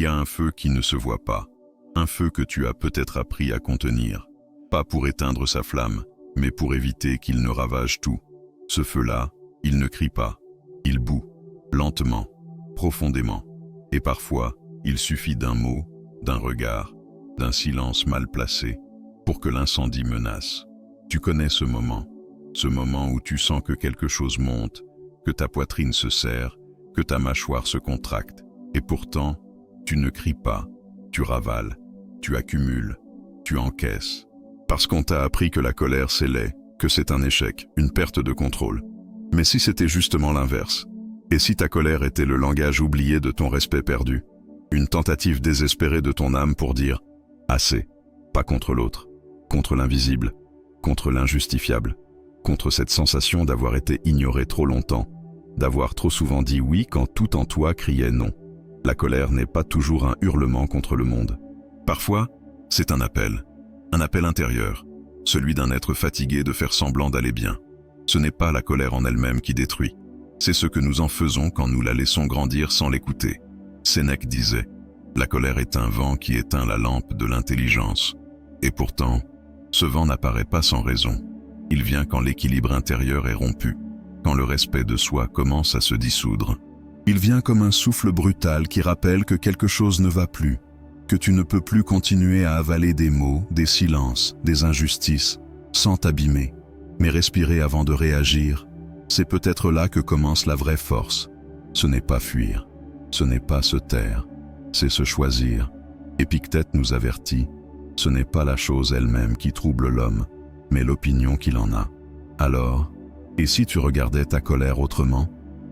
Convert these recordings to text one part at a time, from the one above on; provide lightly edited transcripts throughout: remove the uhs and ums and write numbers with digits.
y a un feu qui ne se voit pas, un feu que tu as peut-être appris à contenir, pas pour éteindre sa flamme, mais pour éviter qu'il ne ravage tout. Ce feu-là, il ne crie pas, il bout, lentement, profondément, et parfois, il suffit d'un mot, d'un regard, d'un silence mal placé, pour que l'incendie menace. Tu connais ce moment où tu sens que quelque chose monte, que ta poitrine se serre, que ta mâchoire se contracte, et pourtant, tu ne cries pas, tu ravales, tu accumules, tu encaisses. Parce qu'on t'a appris que la colère c'est laid, que c'est un échec, une perte de contrôle. Mais si c'était justement l'inverse? Et si ta colère était le langage oublié de ton respect perdu? Une tentative désespérée de ton âme pour dire « assez », pas contre l'autre, contre l'invisible, contre l'injustifiable, contre cette sensation d'avoir été ignoré trop longtemps, d'avoir trop souvent dit oui quand tout en toi criait non. La colère n'est pas toujours un hurlement contre le monde. Parfois, c'est un appel intérieur, celui d'un être fatigué de faire semblant d'aller bien. Ce n'est pas la colère en elle-même qui détruit, c'est ce que nous en faisons quand nous la laissons grandir sans l'écouter. Sénèque disait « La colère est un vent qui éteint la lampe de l'intelligence ». Et pourtant, ce vent n'apparaît pas sans raison. Il vient quand l'équilibre intérieur est rompu, quand le respect de soi commence à se dissoudre. Il vient comme un souffle brutal qui rappelle que quelque chose ne va plus, que tu ne peux plus continuer à avaler des mots, des silences, des injustices, sans t'abîmer. Mais respirer avant de réagir, c'est peut-être là que commence la vraie force. Ce n'est pas fuir, ce n'est pas se taire, c'est se choisir. Épictète nous avertit, ce n'est pas la chose elle-même qui trouble l'homme, mais l'opinion qu'il en a. Alors, et si tu regardais ta colère autrement,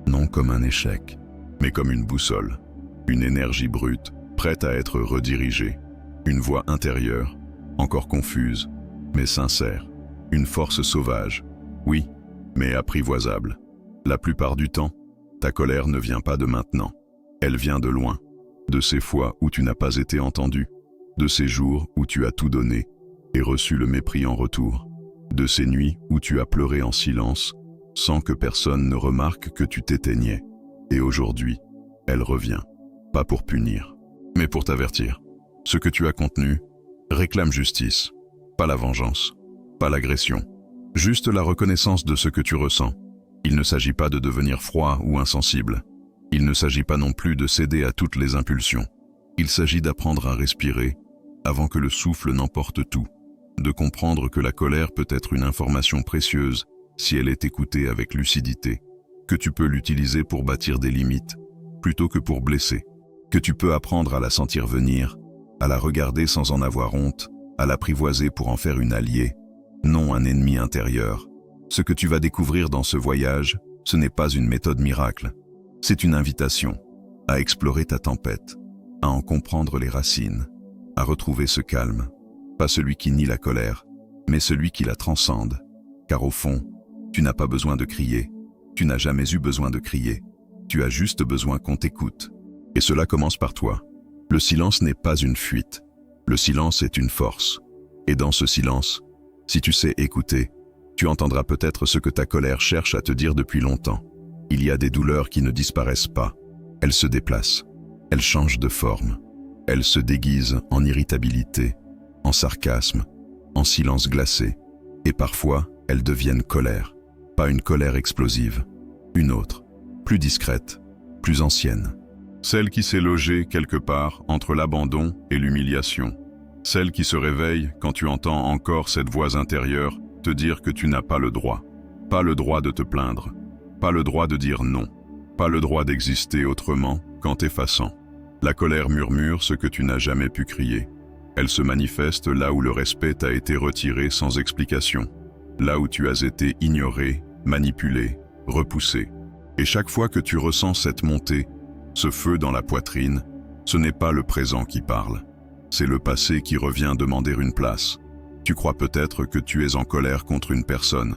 non comme un échec, mais comme une boussole, une énergie brute, prête à être redirigée, une voix intérieure, encore confuse, mais sincère, une force sauvage, oui, mais apprivoisable. La plupart du temps, ta colère ne vient pas de maintenant, elle vient de loin, de ces fois où tu n'as pas été entendu, de ces jours où tu as tout donné et reçu le mépris en retour, de ces nuits où tu as pleuré en silence, sans que personne ne remarque que tu t'éteignais. Et aujourd'hui, elle revient, pas pour punir, mais pour t'avertir. Ce que tu as contenu réclame justice, pas la vengeance, pas l'agression, juste la reconnaissance de ce que tu ressens. Il ne s'agit pas de devenir froid ou insensible. Il ne s'agit pas non plus de céder à toutes les impulsions. Il s'agit d'apprendre à respirer avant que le souffle n'emporte tout, de comprendre que la colère peut être une information précieuse si elle est écoutée avec lucidité, que tu peux l'utiliser pour bâtir des limites, plutôt que pour blesser, que tu peux apprendre à la sentir venir, à la regarder sans en avoir honte, à l'apprivoiser pour en faire une alliée, non un ennemi intérieur. Ce que tu vas découvrir dans ce voyage, ce n'est pas une méthode miracle, c'est une invitation à explorer ta tempête, à en comprendre les racines, à retrouver ce calme, pas celui qui nie la colère, mais celui qui la transcende, car au fond, tu n'as pas besoin de crier, tu n'as jamais eu besoin de crier, tu as juste besoin qu'on t'écoute. Et cela commence par toi. Le silence n'est pas une fuite, le silence est une force. Et dans ce silence, si tu sais écouter, tu entendras peut-être ce que ta colère cherche à te dire depuis longtemps. Il y a des douleurs qui ne disparaissent pas, elles se déplacent, elles changent de forme, elles se déguisent en irritabilité, en sarcasme, en silence glacé, et parfois elles deviennent colère. Pas une colère explosive, une autre, plus discrète, plus ancienne. Celle qui s'est logée quelque part entre l'abandon et l'humiliation. Celle qui se réveille quand tu entends encore cette voix intérieure te dire que tu n'as pas le droit. Pas le droit de te plaindre, pas le droit de dire non, pas le droit d'exister autrement qu'en t'effaçant. La colère murmure ce que tu n'as jamais pu crier. Elle se manifeste là où le respect t'a été retiré sans explication, là où tu as été ignoré, manipulé, repoussé. Et chaque fois que tu ressens cette montée, ce feu dans la poitrine, ce n'est pas le présent qui parle. C'est le passé qui revient demander une place. Tu crois peut-être que tu es en colère contre une personne,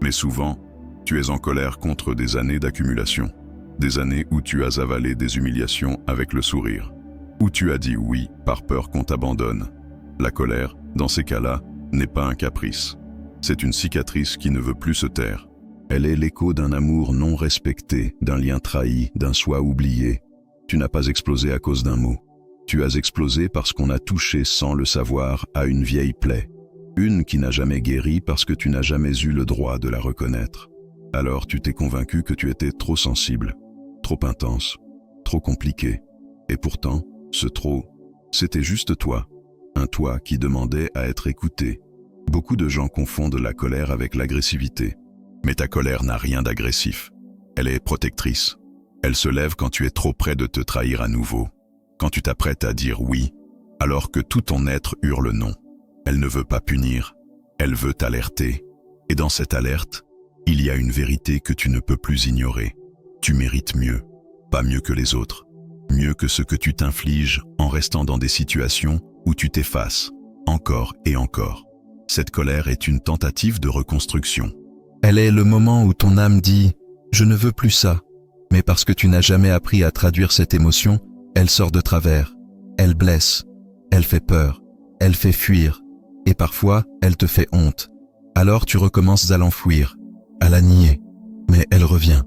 mais souvent, tu es en colère contre des années d'accumulation. Des années où tu as avalé des humiliations avec le sourire. Où tu as dit oui par peur qu'on t'abandonne. La colère, dans ces cas-là, n'est pas un caprice. C'est une cicatrice qui ne veut plus se taire. Elle est l'écho d'un amour non respecté, d'un lien trahi, d'un soi oublié. Tu n'as pas explosé à cause d'un mot. Tu as explosé parce qu'on a touché sans le savoir à une vieille plaie, une qui n'a jamais guéri parce que tu n'as jamais eu le droit de la reconnaître. Alors tu t'es convaincu que tu étais trop sensible, trop intense, trop compliqué. Et pourtant, ce trop, c'était juste toi, un toi qui demandait à être écouté. Beaucoup de gens confondent la colère avec l'agressivité. Mais ta colère n'a rien d'agressif. Elle est protectrice. Elle se lève quand tu es trop près de te trahir à nouveau. Quand tu t'apprêtes à dire oui, alors que tout ton être hurle non. Elle ne veut pas punir, elle veut t'alerter. Et dans cette alerte, il y a une vérité que tu ne peux plus ignorer. Tu mérites mieux, pas mieux que les autres. Mieux que ce que tu t'infliges en restant dans des situations où tu t'effaces, encore et encore. Cette colère est une tentative de reconstruction. Elle est le moment où ton âme dit « je ne veux plus ça », mais parce que tu n'as jamais appris à traduire cette émotion, elle sort de travers, elle blesse, elle fait peur, elle fait fuir, et parfois elle te fait honte. Alors tu recommences à l'enfouir, à la nier, mais elle revient,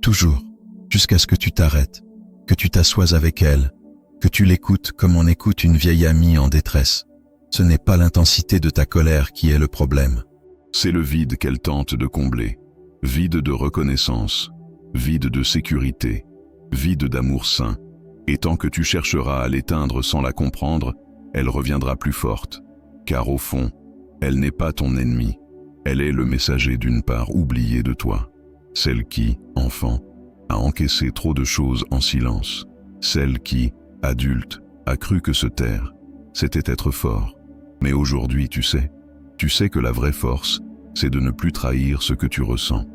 toujours, jusqu'à ce que tu t'arrêtes, que tu t'assoies avec elle, que tu l'écoutes comme on écoute une vieille amie en détresse. Ce n'est pas l'intensité de ta colère qui est le problème. C'est le vide qu'elle tente de combler, vide de reconnaissance, vide de sécurité, vide d'amour sain. Et tant que tu chercheras à l'éteindre sans la comprendre, elle reviendra plus forte. Car au fond, elle n'est pas ton ennemi. Elle est le messager d'une part oubliée de toi. Celle qui, enfant, a encaissé trop de choses en silence. Celle qui, adulte, a cru que se taire, c'était être fort. Mais aujourd'hui, tu sais que la vraie force, c'est de ne plus trahir ce que tu ressens.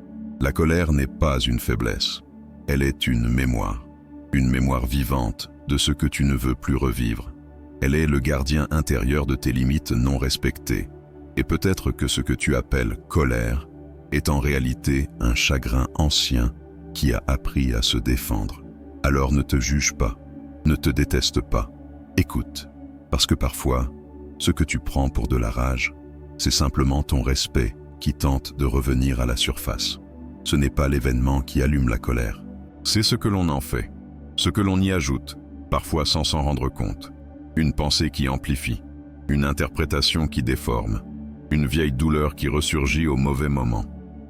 La colère n'est pas une faiblesse. Elle est une mémoire vivante de ce que tu ne veux plus revivre. Elle est le gardien intérieur de tes limites non respectées. Et peut-être que ce que tu appelles colère est en réalité un chagrin ancien qui a appris à se défendre. Alors ne te juge pas, ne te déteste pas, écoute, parce que parfois, ce que tu prends pour de la rage, c'est simplement ton respect qui tente de revenir à la surface. Ce n'est pas l'événement qui allume la colère, c'est ce que l'on en fait, ce que l'on y ajoute, parfois sans s'en rendre compte. Une pensée qui amplifie, une interprétation qui déforme, une vieille douleur qui ressurgit au mauvais moment.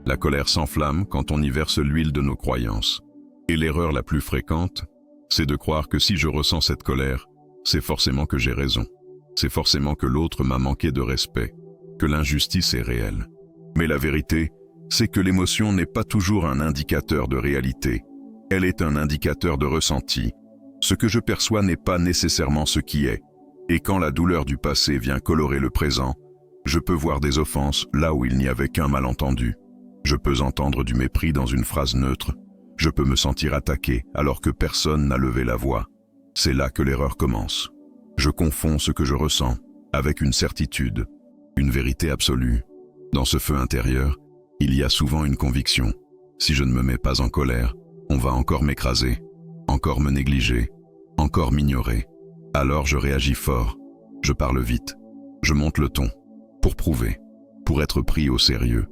La colère s'enflamme quand on y verse l'huile de nos croyances. Et l'erreur la plus fréquente, c'est de croire que si je ressens cette colère, c'est forcément que j'ai raison. C'est forcément que l'autre m'a manqué de respect, que l'injustice est réelle. Mais la vérité, c'est que l'émotion n'est pas toujours un indicateur de réalité. Elle est un indicateur de ressenti. Ce que je perçois n'est pas nécessairement ce qui est. Et quand la douleur du passé vient colorer le présent, je peux voir des offenses là où il n'y avait qu'un malentendu. Je peux entendre du mépris dans une phrase neutre. Je peux me sentir attaqué alors que personne n'a levé la voix. C'est là que l'erreur commence. Je confonds ce que je ressens avec une certitude, une vérité absolue. Dans ce feu intérieur, il y a souvent une conviction. Si je ne me mets pas en colère, on va encore m'écraser, encore me négliger, encore m'ignorer. Alors je réagis fort, je parle vite, je monte le ton, pour prouver, pour être pris au sérieux,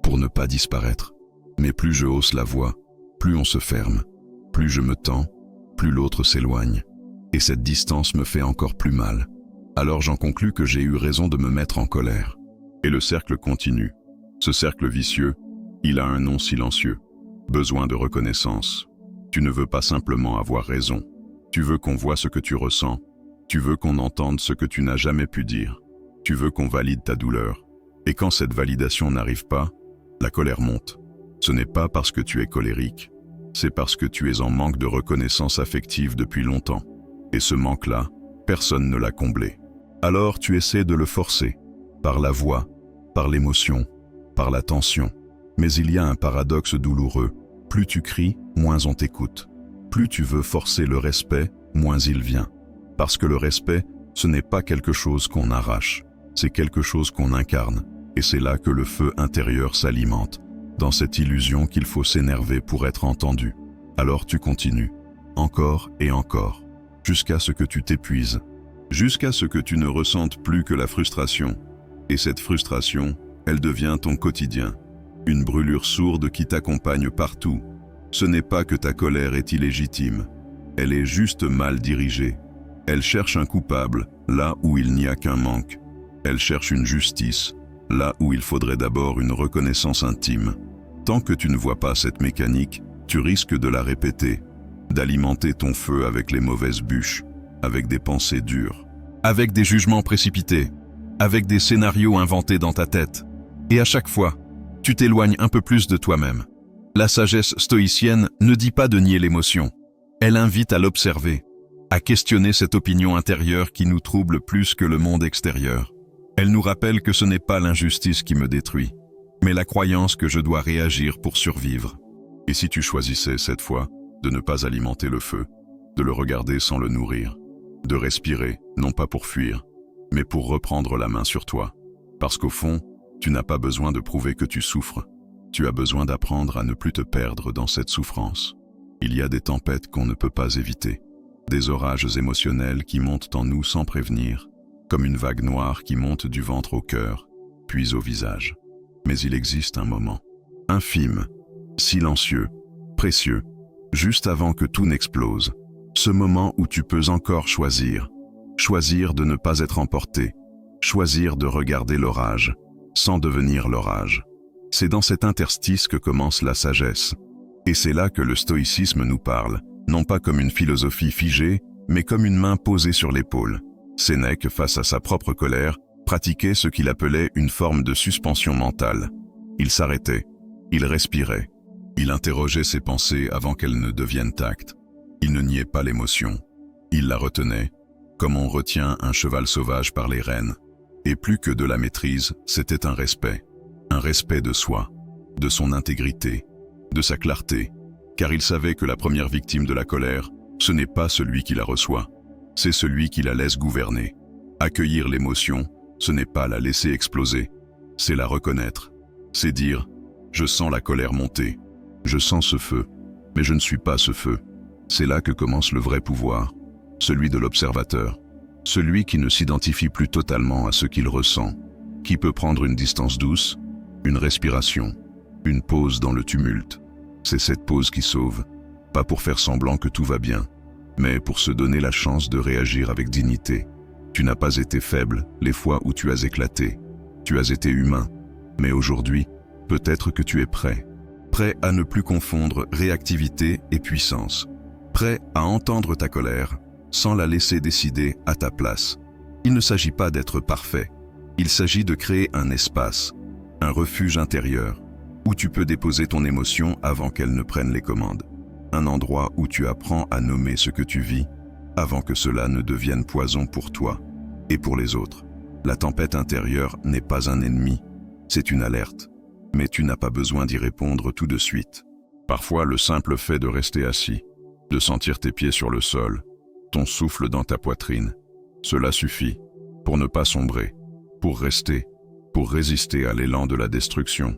pour ne pas disparaître. Mais plus je hausse la voix, plus on se ferme, plus je me tends, plus l'autre s'éloigne. Et cette distance me fait encore plus mal. Alors j'en conclus que j'ai eu raison de me mettre en colère. Et le cercle continue. Ce cercle vicieux, il a un nom silencieux. Besoin de reconnaissance. Tu ne veux pas simplement avoir raison. Tu veux qu'on voit ce que tu ressens. Tu veux qu'on entende ce que tu n'as jamais pu dire. Tu veux qu'on valide ta douleur. Et quand cette validation n'arrive pas, la colère monte. Ce n'est pas parce que tu es colérique. C'est parce que tu es en manque de reconnaissance affective depuis longtemps. Et ce manque-là, personne ne l'a comblé. Alors tu essaies de le forcer, par la voix, par l'émotion, par la tension. Mais il y a un paradoxe douloureux. Plus tu cries, moins on t'écoute. Plus tu veux forcer le respect, moins il vient. Parce que le respect, ce n'est pas quelque chose qu'on arrache. C'est quelque chose qu'on incarne. Et c'est là que le feu intérieur s'alimente, dans cette illusion qu'il faut s'énerver pour être entendu. Alors tu continues, encore et encore, jusqu'à ce que tu t'épuises, jusqu'à ce que tu ne ressentes plus que la frustration. Et cette frustration, elle devient ton quotidien, une brûlure sourde qui t'accompagne partout. Ce n'est pas que ta colère est illégitime, elle est juste mal dirigée. Elle cherche un coupable, là où il n'y a qu'un manque. Elle cherche une justice, là où il faudrait d'abord une reconnaissance intime. Tant que tu ne vois pas cette mécanique, tu risques de la répéter, d'alimenter ton feu avec les mauvaises bûches, avec des pensées dures, avec des jugements précipités, avec des scénarios inventés dans ta tête. Et à chaque fois, tu t'éloignes un peu plus de toi-même. La sagesse stoïcienne ne dit pas de nier l'émotion. Elle invite à l'observer, à questionner cette opinion intérieure qui nous trouble plus que le monde extérieur. Elle nous rappelle que ce n'est pas l'injustice qui me détruit, mais la croyance que je dois réagir pour survivre. Et si tu choisissais cette fois de ne pas alimenter le feu, de le regarder sans le nourrir, de respirer, non pas pour fuir, mais pour reprendre la main sur toi. Parce qu'au fond, tu n'as pas besoin de prouver que tu souffres. Tu as besoin d'apprendre à ne plus te perdre dans cette souffrance. Il y a des tempêtes qu'on ne peut pas éviter, des orages émotionnels qui montent en nous sans prévenir, comme une vague noire qui monte du ventre au cœur, puis au visage. Mais il existe un moment, infime, silencieux, précieux, juste avant que tout n'explose. Ce moment où tu peux encore choisir de ne pas être emporté, choisir de regarder l'orage, sans devenir l'orage. C'est dans cet interstice que commence la sagesse. Et c'est là que le stoïcisme nous parle, non pas comme une philosophie figée, mais comme une main posée sur l'épaule. Sénèque, face à sa propre colère, pratiquait ce qu'il appelait une forme de suspension mentale. Il s'arrêtait, il respirait, il interrogeait ses pensées avant qu'elles ne deviennent actes. Il ne niait pas l'émotion, il la retenait, comme on retient un cheval sauvage par les rênes. Et plus que de la maîtrise, c'était un respect de soi, de son intégrité, de sa clarté, car il savait que la première victime de la colère, ce n'est pas celui qui la reçoit, c'est celui qui la laisse gouverner. Accueillir l'émotion, ce n'est pas la laisser exploser, c'est la reconnaître, c'est dire « je sens la colère monter, je sens ce feu, mais je ne suis pas ce feu ». C'est là que commence le vrai pouvoir, celui de l'observateur, celui qui ne s'identifie plus totalement à ce qu'il ressent, qui peut prendre une distance douce, une respiration, une pause dans le tumulte. C'est cette pause qui sauve, pas pour faire semblant que tout va bien, mais pour se donner la chance de réagir avec dignité. Tu n'as pas été faible les fois où tu as éclaté, tu as été humain, mais aujourd'hui, peut-être que tu es prêt à ne plus confondre réactivité et puissance, prêt à entendre ta colère sans la laisser décider à ta place. Il ne s'agit pas d'être parfait, il s'agit de créer un espace, un refuge intérieur, où tu peux déposer ton émotion avant qu'elle ne prenne les commandes. Un endroit où tu apprends à nommer ce que tu vis, avant que cela ne devienne poison pour toi et pour les autres. La tempête intérieure n'est pas un ennemi, c'est une alerte, mais tu n'as pas besoin d'y répondre tout de suite. Parfois, le simple fait de rester assis, de sentir tes pieds sur le sol, ton souffle dans ta poitrine, cela suffit pour ne pas sombrer, pour rester, pour résister à l'élan de la destruction.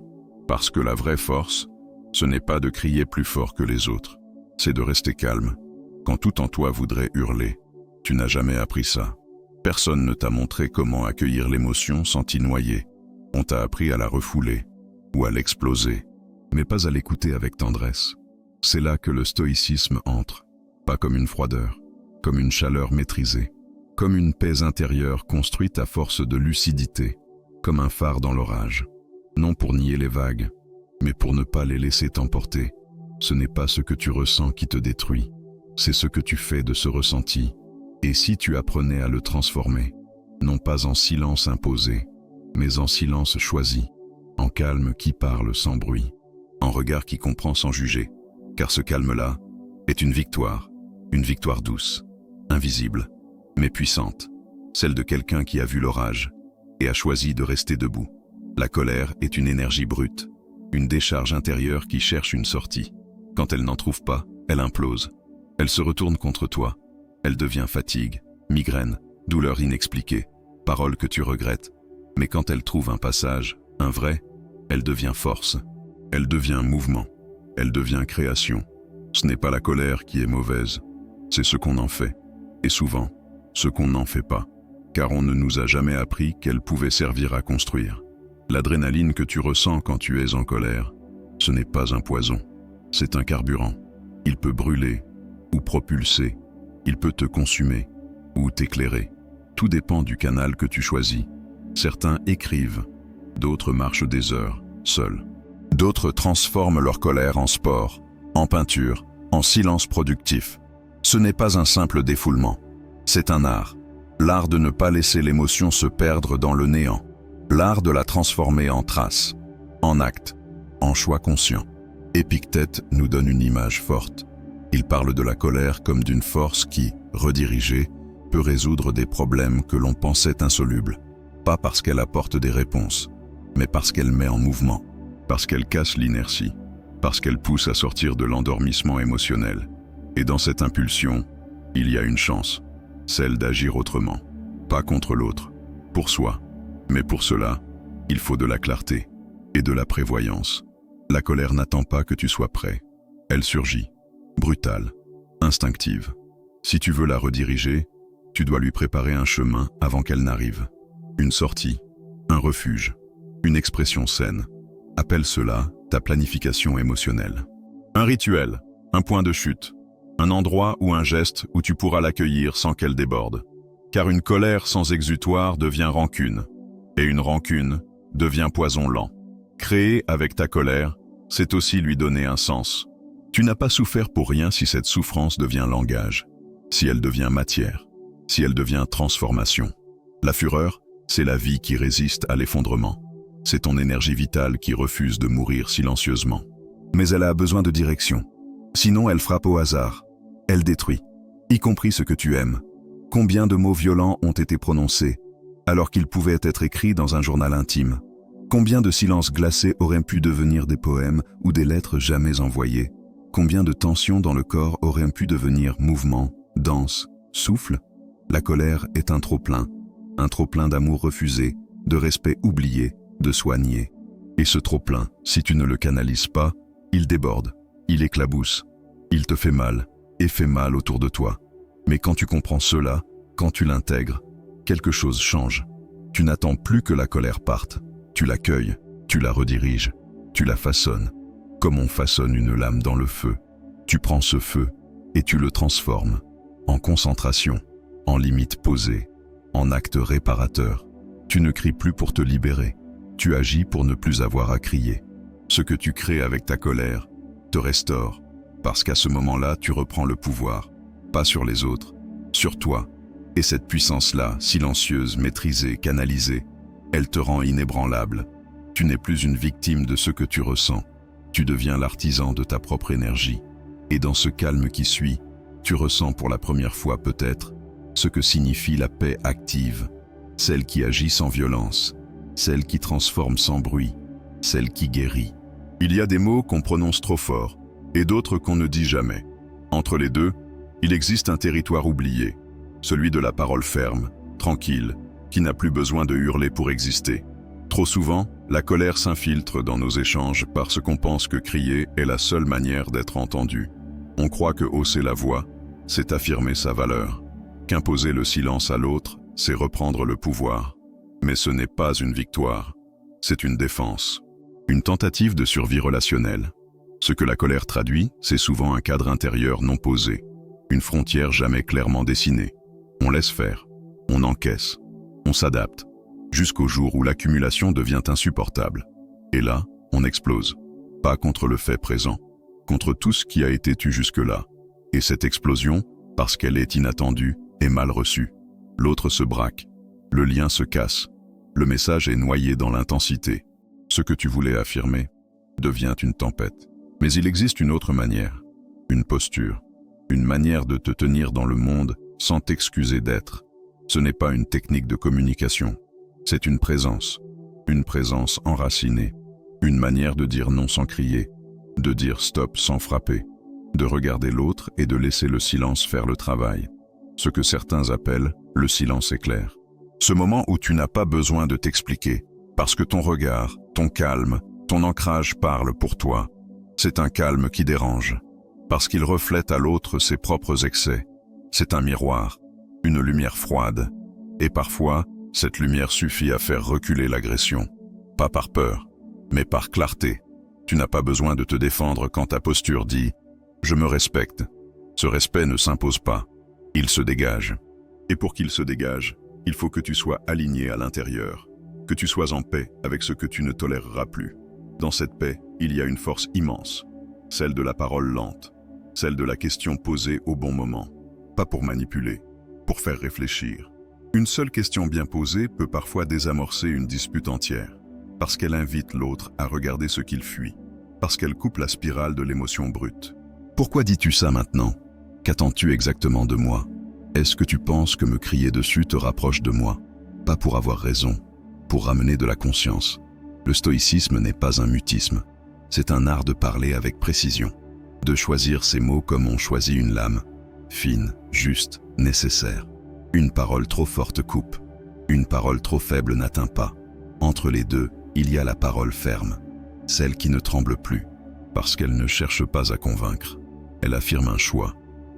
Parce que la vraie force, ce n'est pas de crier plus fort que les autres, c'est de rester calme. Quand tout en toi voudrait hurler, tu n'as jamais appris ça. Personne ne t'a montré comment accueillir l'émotion sans t'y noyer. On t'a appris à la refouler ou à l'exploser, mais pas à l'écouter avec tendresse. C'est là que le stoïcisme entre, pas comme une froideur, comme une chaleur maîtrisée, comme une paix intérieure construite à force de lucidité, comme un phare dans l'orage. Non pour nier les vagues, mais pour ne pas les laisser t'emporter. Ce n'est pas ce que tu ressens qui te détruit, c'est ce que tu fais de ce ressenti. Et si tu apprenais à le transformer, non pas en silence imposé, mais en silence choisi, en calme qui parle sans bruit, en regard qui comprend sans juger, car ce calme-là est une victoire douce, invisible, mais puissante, celle de quelqu'un qui a vu l'orage et a choisi de rester debout. La colère est une énergie brute, une décharge intérieure qui cherche une sortie. Quand elle n'en trouve pas, elle implose. Elle se retourne contre toi. Elle devient fatigue, migraine, douleur inexpliquée, parole que tu regrettes. Mais quand elle trouve un passage, un vrai, elle devient force. Elle devient mouvement. Elle devient création. Ce n'est pas la colère qui est mauvaise, c'est ce qu'on en fait. Et souvent, ce qu'on n'en fait pas, car on ne nous a jamais appris qu'elle pouvait servir à construire. L'adrénaline que tu ressens quand tu es en colère, ce n'est pas un poison, c'est un carburant. Il peut brûler ou propulser, il peut te consumer, ou t'éclairer. Tout dépend du canal que tu choisis. Certains écrivent, d'autres marchent des heures, seuls. D'autres transforment leur colère en sport, en peinture, en silence productif. Ce n'est pas un simple défoulement, c'est un art. L'art de ne pas laisser l'émotion se perdre dans le néant. L'art de la transformer en trace, en acte, en choix conscient. Épictète nous donne une image forte. Il parle de la colère comme d'une force qui, redirigée, peut résoudre des problèmes que l'on pensait insolubles. Pas parce qu'elle apporte des réponses, mais parce qu'elle met en mouvement. Parce qu'elle casse l'inertie, parce qu'elle pousse à sortir de l'endormissement émotionnel. Et dans cette impulsion, il y a une chance, celle d'agir autrement. Pas contre l'autre, pour soi. Mais pour cela, il faut de la clarté et de la prévoyance. La colère n'attend pas que tu sois prêt. Elle surgit, brutale, instinctive. Si tu veux la rediriger, tu dois lui préparer un chemin avant qu'elle n'arrive. Une sortie, un refuge, une expression saine. Appelle cela ta planification émotionnelle. Un rituel, un point de chute, un endroit ou un geste où tu pourras l'accueillir sans qu'elle déborde. Car une colère sans exutoire devient rancune, et une rancune devient poison lent. Créer avec ta colère, c'est aussi lui donner un sens. Tu n'as pas souffert pour rien si cette souffrance devient langage, si elle devient matière, si elle devient transformation. La fureur, c'est la vie qui résiste à l'effondrement. C'est ton énergie vitale qui refuse de mourir silencieusement. Mais elle a besoin de direction. Sinon, elle frappe au hasard. Elle détruit, y compris ce que tu aimes. Combien de mots violents ont été prononcés, alors qu'ils pouvaient être écrits dans un journal intime? Combien de silences glacés auraient pu devenir des poèmes ou des lettres jamais envoyées? Combien de tensions dans le corps auraient pu devenir mouvement, danse, souffle? La colère est un trop-plein d'amour refusé, de respect oublié, de soigner. Et ce trop-plein, si tu ne le canalises pas, il déborde, il éclabousse, il te fait mal, et fait mal autour de toi. Mais quand tu comprends cela, quand tu l'intègres, quelque chose change. Tu n'attends plus que la colère parte, tu l'accueilles, tu la rediriges, tu la façonnes, comme on façonne une lame dans le feu. Tu prends ce feu et tu le transformes en concentration, en limite posée, en acte réparateur. Tu ne cries plus pour te libérer, tu agis pour ne plus avoir à crier. Ce que tu crées avec ta colère te restaure, parce qu'à ce moment-là, tu reprends le pouvoir, pas sur les autres, sur toi. Et cette puissance-là, silencieuse, maîtrisée, canalisée, elle te rend inébranlable. Tu n'es plus une victime de ce que tu ressens, tu deviens l'artisan de ta propre énergie. Et dans ce calme qui suit, tu ressens pour la première fois peut-être ce que signifie la paix active, celle qui agit sans violence, celle qui transforme sans bruit, celle qui guérit. Il y a des mots qu'on prononce trop fort et d'autres qu'on ne dit jamais. Entre les deux, il existe un territoire oublié, celui de la parole ferme, tranquille, qui n'a plus besoin de hurler pour exister. Trop souvent, la colère s'infiltre dans nos échanges parce qu'on pense que crier est la seule manière d'être entendu. On croit que hausser la voix, c'est affirmer sa valeur, qu'imposer le silence à l'autre, c'est reprendre le pouvoir. Mais ce n'est pas une victoire, c'est une défense, une tentative de survie relationnelle. Ce que la colère traduit, c'est souvent un cadre intérieur non posé, une frontière jamais clairement dessinée. On laisse faire, on encaisse, on s'adapte, jusqu'au jour où l'accumulation devient insupportable. Et là, on explose, pas contre le fait présent, contre tout ce qui a été tu jusque-là. Et cette explosion, parce qu'elle est inattendue, est mal reçue. L'autre se braque, le lien se casse, le message est noyé dans l'intensité. Ce que tu voulais affirmer devient une tempête. Mais il existe une autre manière, une posture, une manière de te tenir dans le monde sans t'excuser d'être. Ce n'est pas une technique de communication, c'est une présence enracinée, une manière de dire non sans crier, de dire stop sans frapper, de regarder l'autre et de laisser le silence faire le travail. Ce que certains appellent le silence éclair. Ce moment où tu n'as pas besoin de t'expliquer, parce que ton regard, ton calme, ton ancrage parlent pour toi. C'est un calme qui dérange, parce qu'il reflète à l'autre ses propres excès. C'est un miroir, une lumière froide, et parfois, cette lumière suffit à faire reculer l'agression. Pas par peur, mais par clarté. Tu n'as pas besoin de te défendre quand ta posture dit « je me respecte ». Ce respect ne s'impose pas, il se dégage. Et pour qu'il se dégage, il faut que tu sois aligné à l'intérieur, que tu sois en paix avec ce que tu ne toléreras plus. Dans cette paix, il y a une force immense, celle de la parole lente, celle de la question posée au bon moment, pas pour manipuler, pour faire réfléchir. Une seule question bien posée peut parfois désamorcer une dispute entière, parce qu'elle invite l'autre à regarder ce qu'il fuit, parce qu'elle coupe la spirale de l'émotion brute. Pourquoi dis-tu ça maintenant? Qu'attends-tu exactement de moi? Est-ce que tu penses que me crier dessus te rapproche de moi? Pas pour avoir raison, pour ramener de la conscience. Le stoïcisme n'est pas un mutisme, c'est un art de parler avec précision, de choisir ses mots comme on choisit une lame, fine, juste, nécessaire. Une parole trop forte coupe, une parole trop faible n'atteint pas. Entre les deux, il y a la parole ferme, celle qui ne tremble plus, parce qu'elle ne cherche pas à convaincre. Elle affirme un choix,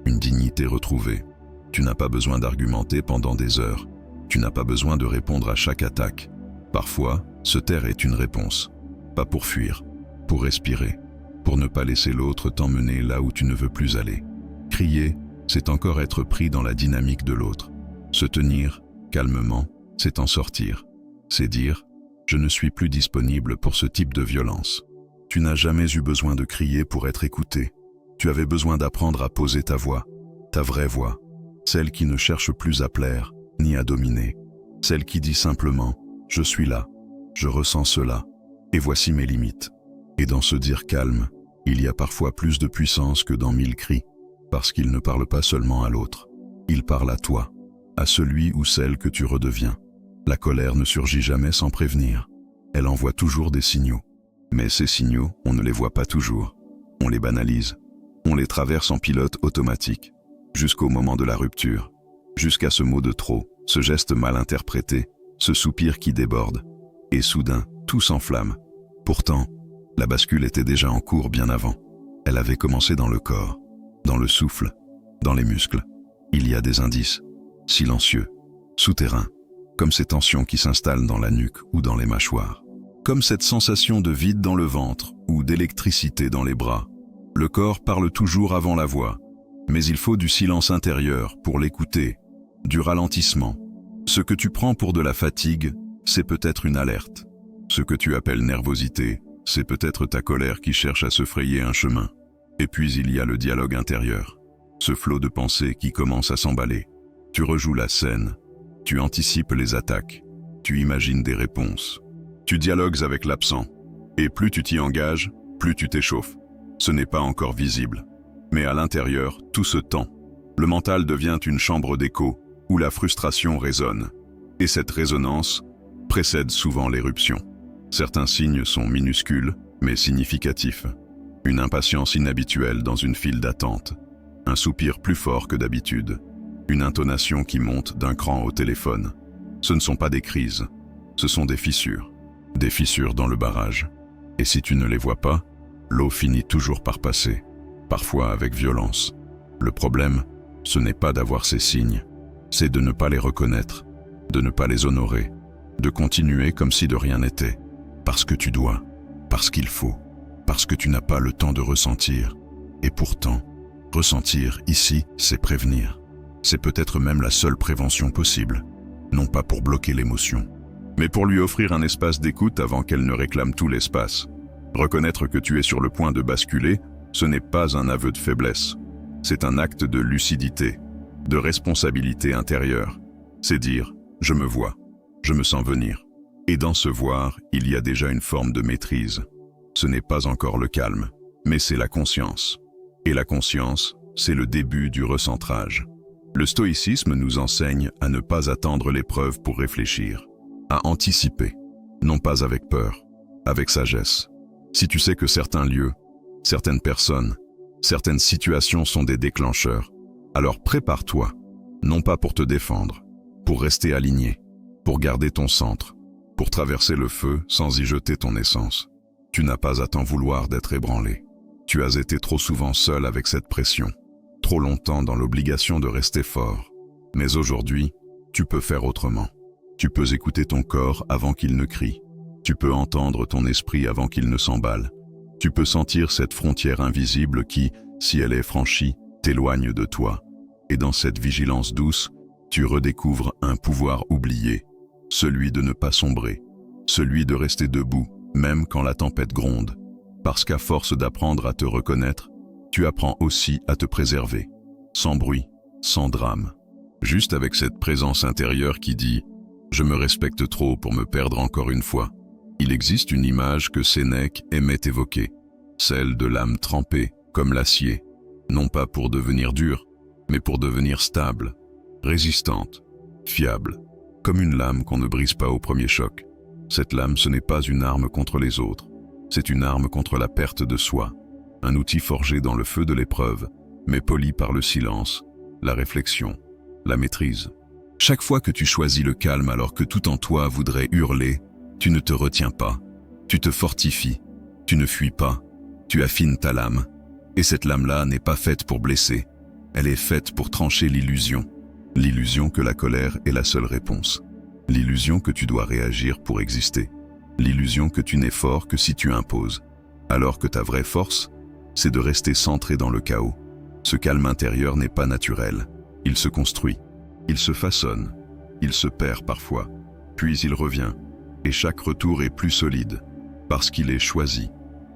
une dignité retrouvée. Tu n'as pas besoin d'argumenter pendant des heures, tu n'as pas besoin de répondre à chaque attaque. Parfois, se taire est une réponse, pas pour fuir, pour respirer, pour ne pas laisser l'autre t'emmener là où tu ne veux plus aller. Crier, c'est encore être pris dans la dynamique de l'autre. Se tenir, calmement, c'est en sortir. C'est dire, je ne suis plus disponible pour ce type de violence. Tu n'as jamais eu besoin de crier pour être écouté. Tu avais besoin d'apprendre à poser ta voix, ta vraie voix, celle qui ne cherche plus à plaire, ni à dominer, celle qui dit simplement « je suis là, je ressens cela, et voici mes limites ». Et dans ce dire calme, il y a parfois plus de puissance que dans 1000 cris, parce qu'il ne parle pas seulement à l'autre, il parle à toi, à celui ou celle que tu redeviens. La colère ne surgit jamais sans prévenir, elle envoie toujours des signaux. Mais ces signaux, on ne les voit pas toujours, on les banalise, on les traverse en pilote automatique, jusqu'au moment de la rupture, jusqu'à ce mot de trop, ce geste mal interprété, ce soupir qui déborde, et soudain, tout s'enflamme. Pourtant, la bascule était déjà en cours bien avant. Elle avait commencé dans le corps, dans le souffle, dans les muscles. Il y a des indices, silencieux, souterrains, comme ces tensions qui s'installent dans la nuque ou dans les mâchoires. Comme cette sensation de vide dans le ventre ou d'électricité dans les bras. Le corps parle toujours avant la voix, mais il faut du silence intérieur pour l'écouter, du ralentissement. Ce que tu prends pour de la fatigue, c'est peut-être une alerte. Ce que tu appelles nervosité, c'est peut-être ta colère qui cherche à se frayer un chemin. Et puis il y a le dialogue intérieur, ce flot de pensées qui commence à s'emballer. Tu rejoues la scène, tu anticipes les attaques, tu imagines des réponses. Tu dialogues avec l'absent, et plus tu t'y engages, plus tu t'échauffes. Ce n'est pas encore visible. Mais à l'intérieur, tout se tend. Le mental devient une chambre d'écho, où la frustration résonne. Et cette résonance précède souvent l'éruption. Certains signes sont minuscules, mais significatifs. Une impatience inhabituelle dans une file d'attente. Un soupir plus fort que d'habitude. Une intonation qui monte d'un cran au téléphone. Ce ne sont pas des crises, ce sont des fissures. Des fissures dans le barrage. Et si tu ne les vois pas, l'eau finit toujours par passer, parfois avec violence. Le problème, ce n'est pas d'avoir ces signes, c'est de ne pas les reconnaître, de ne pas les honorer, de continuer comme si de rien n'était. Parce que tu dois, parce qu'il faut, parce que tu n'as pas le temps de ressentir. Et pourtant, ressentir ici, c'est prévenir. C'est peut-être même la seule prévention possible, non pas pour bloquer l'émotion, mais pour lui offrir un espace d'écoute avant qu'elle ne réclame tout l'espace. Reconnaître que tu es sur le point de basculer, ce n'est pas un aveu de faiblesse. C'est un acte de lucidité, de responsabilité intérieure. C'est dire « je me vois, je me sens venir ». Et dans ce voir, il y a déjà une forme de maîtrise. Ce n'est pas encore le calme, mais c'est la conscience. Et la conscience, c'est le début du recentrage. Le stoïcisme nous enseigne à ne pas attendre l'épreuve pour réfléchir, à anticiper, non pas avec peur, avec sagesse. Si tu sais que certains lieux, certaines personnes, certaines situations sont des déclencheurs, alors prépare-toi, non pas pour te défendre, pour rester aligné, pour garder ton centre, pour traverser le feu sans y jeter ton essence. Tu n'as pas à t'en vouloir d'être ébranlé. Tu as été trop souvent seul avec cette pression, trop longtemps dans l'obligation de rester fort. Mais aujourd'hui, tu peux faire autrement. Tu peux écouter ton corps avant qu'il ne crie. Tu peux entendre ton esprit avant qu'il ne s'emballe. Tu peux sentir cette frontière invisible qui, si elle est franchie, t'éloigne de toi. Et dans cette vigilance douce, tu redécouvres un pouvoir oublié, celui de ne pas sombrer, celui de rester debout, même quand la tempête gronde, parce qu'à force d'apprendre à te reconnaître, tu apprends aussi à te préserver, sans bruit, sans drame, juste avec cette présence intérieure qui dit « Je me respecte trop pour me perdre encore une fois ». Il existe une image que Sénèque aimait évoquer, celle de l'âme trempée, comme l'acier, non pas pour devenir dure, mais pour devenir stable, résistante, fiable, comme une lame qu'on ne brise pas au premier choc. Cette lame, ce n'est pas une arme contre les autres, c'est une arme contre la perte de soi, un outil forgé dans le feu de l'épreuve, mais poli par le silence, la réflexion, la maîtrise. Chaque fois que tu choisis le calme alors que tout en toi voudrait hurler, tu ne te retiens pas, tu te fortifies, tu ne fuis pas, tu affines ta lame. Et cette lame-là n'est pas faite pour blesser, elle est faite pour trancher l'illusion que la colère est la seule réponse, l'illusion que tu dois réagir pour exister, l'illusion que tu n'es fort que si tu imposes, alors que ta vraie force, c'est de rester centré dans le chaos. Ce calme intérieur n'est pas naturel, il se construit, il se façonne, il se perd parfois, puis il revient, et chaque retour est plus solide, parce qu'il est choisi,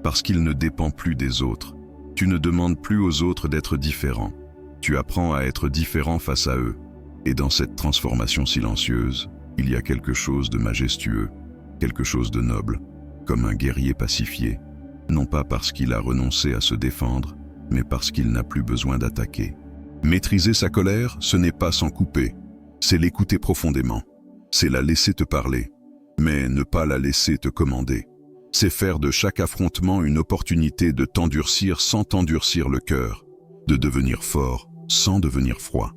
parce qu'il ne dépend plus des autres. Tu ne demandes plus aux autres d'être différents, tu apprends à être différent face à eux, et dans cette transformation silencieuse, il y a quelque chose de majestueux, quelque chose de noble, comme un guerrier pacifié, non pas parce qu'il a renoncé à se défendre, mais parce qu'il n'a plus besoin d'attaquer. Maîtriser sa colère, ce n'est pas s'en couper, c'est l'écouter profondément, c'est la laisser te parler, mais ne pas la laisser te commander. C'est faire de chaque affrontement une opportunité de t'endurcir sans t'endurcir le cœur, de devenir fort sans devenir froid,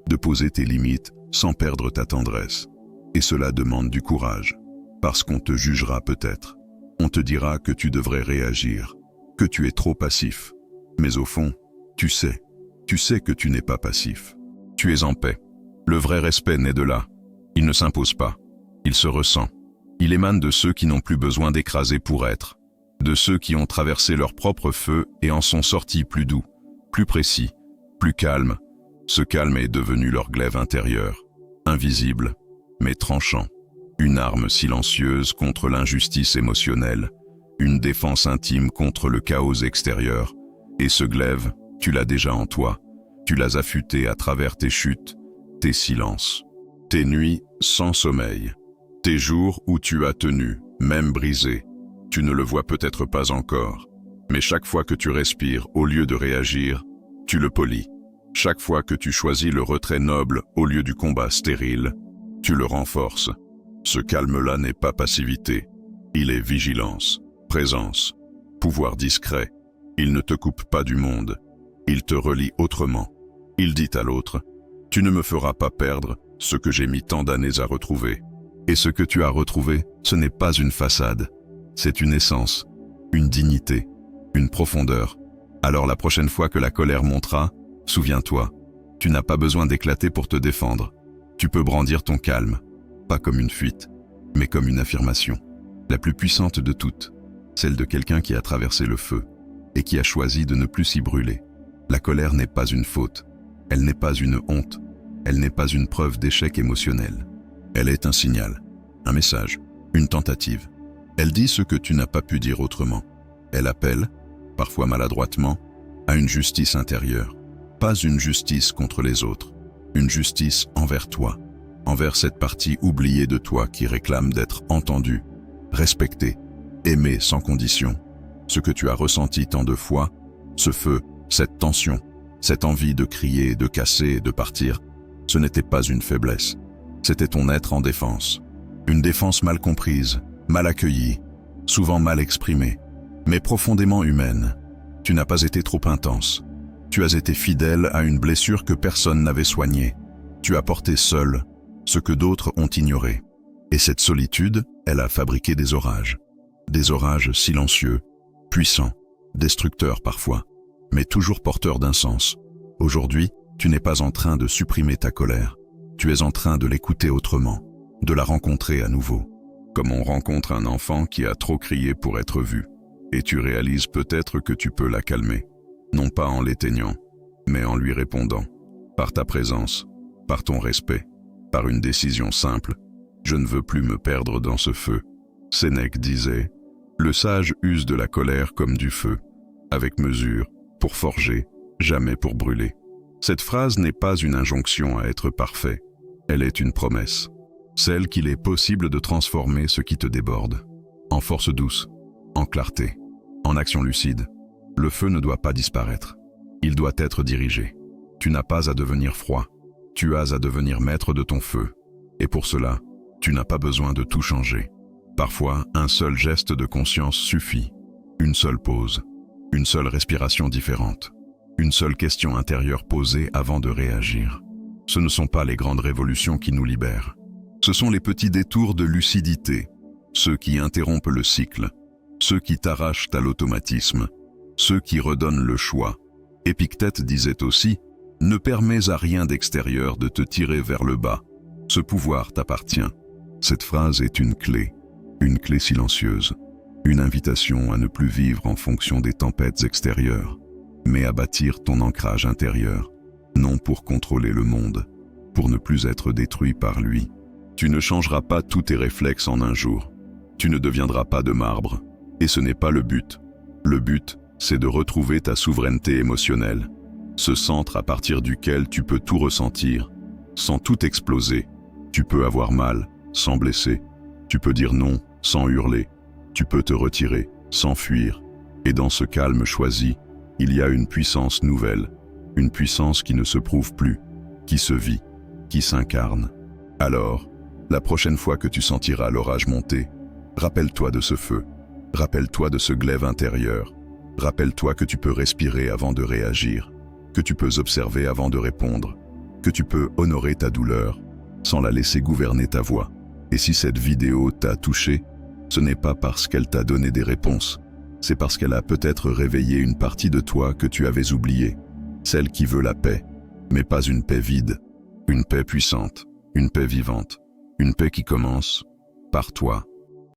de poser tes limites sans perdre ta tendresse. Et cela demande du courage, parce qu'on te jugera peut-être. On te dira que tu devrais réagir, que tu es trop passif. Mais au fond, tu sais que tu n'es pas passif. Tu es en paix. Le vrai respect naît de là. Il ne s'impose pas, il se ressent. Il émane de ceux qui n'ont plus besoin d'écraser pour être, de ceux qui ont traversé leur propre feu et en sont sortis plus doux, plus précis, plus calmes. Ce calme est devenu leur glaive intérieur, invisible, mais tranchant. Une arme silencieuse contre l'injustice émotionnelle, une défense intime contre le chaos extérieur. Et ce glaive, tu l'as déjà en toi, tu l'as affûté à travers tes chutes, tes silences, tes nuits sans sommeil. Tes jours où tu as tenu, même brisé, tu ne le vois peut-être pas encore, mais chaque fois que tu respires au lieu de réagir, tu le polis. Chaque fois que tu choisis le retrait noble au lieu du combat stérile, tu le renforces. Ce calme-là n'est pas passivité, il est vigilance, présence, pouvoir discret. Il ne te coupe pas du monde, il te relie autrement. Il dit à l'autre, « Tu ne me feras pas perdre ce que j'ai mis tant d'années à retrouver. » Et ce que tu as retrouvé, ce n'est pas une façade, c'est une essence, une dignité, une profondeur. Alors la prochaine fois que la colère montera, souviens-toi, tu n'as pas besoin d'éclater pour te défendre. Tu peux brandir ton calme, pas comme une fuite, mais comme une affirmation. La plus puissante de toutes, celle de quelqu'un qui a traversé le feu et qui a choisi de ne plus s'y brûler. La colère n'est pas une faute, elle n'est pas une honte, elle n'est pas une preuve d'échec émotionnel. Elle est un signal, un message, une tentative. Elle dit ce que tu n'as pas pu dire autrement. Elle appelle, parfois maladroitement, à une justice intérieure. Pas une justice contre les autres, une justice envers toi, envers cette partie oubliée de toi qui réclame d'être entendue, respectée, aimée sans condition. Ce que tu as ressenti tant de fois, ce feu, cette tension, cette envie de crier, de casser, de partir, ce n'était pas une faiblesse. C'était ton être en défense. Une défense mal comprise, mal accueillie, souvent mal exprimée, mais profondément humaine. Tu n'as pas été trop intense. Tu as été fidèle à une blessure que personne n'avait soignée. Tu as porté seul ce que d'autres ont ignoré. Et cette solitude, elle a fabriqué des orages silencieux, puissants, destructeurs parfois, mais toujours porteurs d'un sens. Aujourd'hui, tu n'es pas en train de supprimer ta colère. Tu es en train de l'écouter autrement, de la rencontrer à nouveau. Comme on rencontre un enfant qui a trop crié pour être vu, et tu réalises peut-être que tu peux la calmer, non pas en l'éteignant, mais en lui répondant, par ta présence, par ton respect, par une décision simple. Je ne veux plus me perdre dans ce feu. Sénèque disait, le sage use de la colère comme du feu, avec mesure, pour forger, jamais pour brûler. Cette phrase n'est pas une injonction à être parfait, elle est une promesse, celle qu'il est possible de transformer ce qui te déborde, en force douce, en clarté, en action lucide. Le feu ne doit pas disparaître, il doit être dirigé. Tu n'as pas à devenir froid, tu as à devenir maître de ton feu, et pour cela, tu n'as pas besoin de tout changer. Parfois, un seul geste de conscience suffit, une seule pause, une seule respiration différente, une seule question intérieure posée avant de réagir. Ce ne sont pas les grandes révolutions qui nous libèrent. Ce sont les petits détours de lucidité, ceux qui interrompent le cycle, ceux qui t'arrachent à l'automatisme, ceux qui redonnent le choix. Épictète disait aussi, « Ne permets à rien d'extérieur de te tirer vers le bas. Ce pouvoir t'appartient. » Cette phrase est une clé silencieuse, une invitation à ne plus vivre en fonction des tempêtes extérieures, mais à bâtir ton ancrage intérieur, non pour contrôler le monde, pour ne plus être détruit par lui. Tu ne changeras pas tous tes réflexes en un jour. Tu ne deviendras pas de marbre, et ce n'est pas le but. Le but, c'est de retrouver ta souveraineté émotionnelle, ce centre à partir duquel tu peux tout ressentir, sans tout exploser. Tu peux avoir mal, sans blesser. Tu peux dire non, sans hurler. Tu peux te retirer, sans fuir. Et dans ce calme choisi, il y a une puissance nouvelle, une puissance qui ne se prouve plus, qui se vit, qui s'incarne. Alors, la prochaine fois que tu sentiras l'orage monter, rappelle-toi de ce feu, rappelle-toi de ce glaive intérieur, rappelle-toi que tu peux respirer avant de réagir, que tu peux observer avant de répondre, que tu peux honorer ta douleur sans la laisser gouverner ta voix. Et si cette vidéo t'a touché, ce n'est pas parce qu'elle t'a donné des réponses, c'est parce qu'elle a peut-être réveillé une partie de toi que tu avais oubliée, celle qui veut la paix, mais pas une paix vide, une paix puissante, une paix vivante, une paix qui commence par toi.